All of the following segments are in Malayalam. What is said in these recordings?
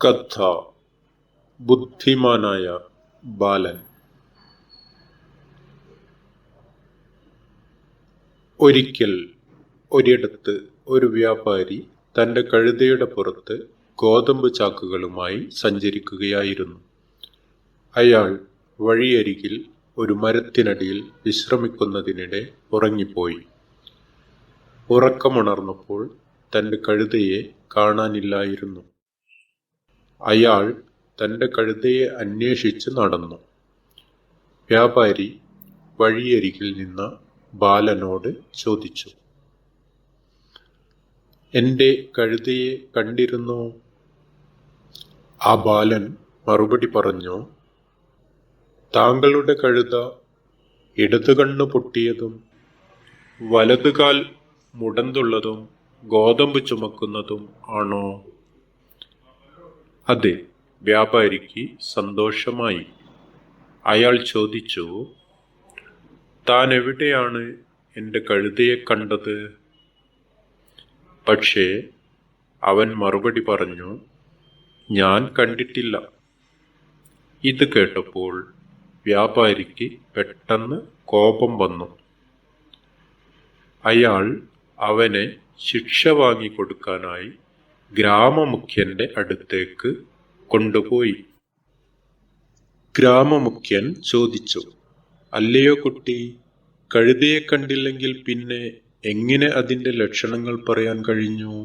കഥ ബുദ്ധിമാനായ ബാലൻ. ഒരിക്കൽ ഒരിടത്ത് ഒരു വ്യാപാരി തൻ്റെ കഴുതയുടെ പുറത്ത് ഗോതമ്പ് ചാക്കുകളുമായി സഞ്ചരിക്കുകയായിരുന്നു. അയാൾ വഴിയരികിൽ ഒരു മരത്തിനടിയിൽ വിശ്രമിക്കുന്നതിനിടെ ഉറങ്ങിപ്പോയി. ഉറക്കമുണർന്നപ്പോൾ തൻ്റെ കഴുതയെ കാണാനില്ലായിരുന്നു. അയാൾ തൻ്റെ കഴുതയെ അന്വേഷിച്ച് നടന്നു. വ്യാപാരി വഴിയരികിൽ നിന്ന ബാലനോട് ചോദിച്ചു, "എൻ്റെ കഴുതയെ കണ്ടിരുന്നോ?" ആ ബാലൻ മറുപടി പറഞ്ഞു, "താങ്കളുടെ കഴുത ഇടതു കണ്ണ് പൊട്ടിയതും വലതുകാൽ മുടന്തുള്ളതും ഗോതമ്പ് ചുമക്കുന്നതും ആണോ?" അതെ. വ്യാപാരിക്ക് സന്തോഷമായി. അയാൾ ചോദിച്ചു, "താൻ എവിടെയാണ് എൻ്റെ കഴുതയെ കണ്ടത്?" പക്ഷേ അവൻ മറുപടി പറഞ്ഞു, "ഞാൻ കണ്ടിട്ടില്ല." ഇത് കേട്ടപ്പോൾ വ്യാപാരിക്ക് പെട്ടെന്ന് കോപം വന്നു. അയാൾ അവനെ ശിക്ഷ വാങ്ങിക്കൊടുക്കാനായി ഗ്രാമമുഖ്യന്റെ അടുത്തേക്ക് കൊണ്ടുപോയി. ഗ്രാമമുഖ്യൻ ചോദിച്ചു, "അല്ലയോ കുട്ടി, കഴുതയെ കണ്ടില്ലെങ്കിൽ പിന്നെ എങ്ങനെ അതിൻ്റെ ലക്ഷണങ്ങൾ പറയാൻ കഴിഞ്ഞു?"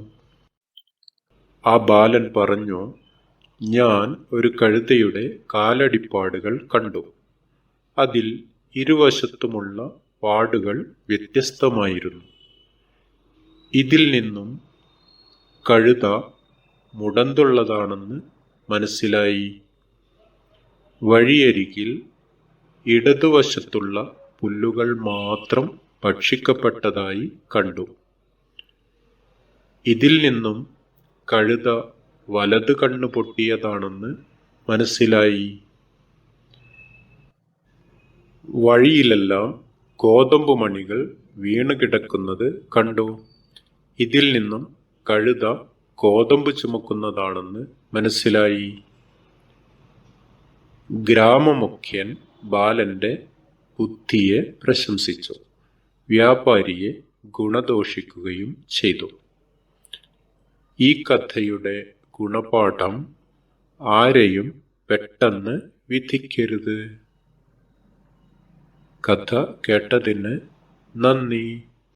ആ ബാലൻ പറഞ്ഞു, "ഞാൻ ഒരു കഴുതയുടെ കാലടിപ്പാടുകൾ കണ്ടു. അതിൽ ഇരുവശത്തുമുള്ള പാടുകൾ വ്യത്യസ്തമായിരുന്നു. ഇതിൽ നിന്നും കഴുത മുടന്തുള്ളതാണെന്ന് മനസ്സിലായി. വഴിയരികിൽ ഇടതുവശത്തുള്ള പുല്ലുകൾ മാത്രം ഭക്ഷിക്കപ്പെട്ടതായി കണ്ടു. ഇതിൽ നിന്നും കഴുത വലത് കണ്ണ് പൊട്ടിയതാണെന്ന് മനസ്സിലായി. വഴിയിലെല്ലാം ഗോതമ്പ് മണികൾ വീണുകിടക്കുന്നത് കണ്ടു. ഇതിൽ നിന്നും കഴുത ഗോതമ്പ് ചുമക്കുന്നതാണെന്ന് മനസ്സിലായി." ഗ്രാമമുഖ്യൻ ബാലന്റെ ബുദ്ധിയെ പ്രശംസിച്ചു, വ്യാപാരിയെ ഗുണദോഷിക്കുകയും ചെയ്തു. ഈ കഥയുടെ ഗുണപാഠം: ആരെയും പെട്ടെന്ന് വിധിക്കരുത്. കഥ കേട്ടതിന് നന്ദി.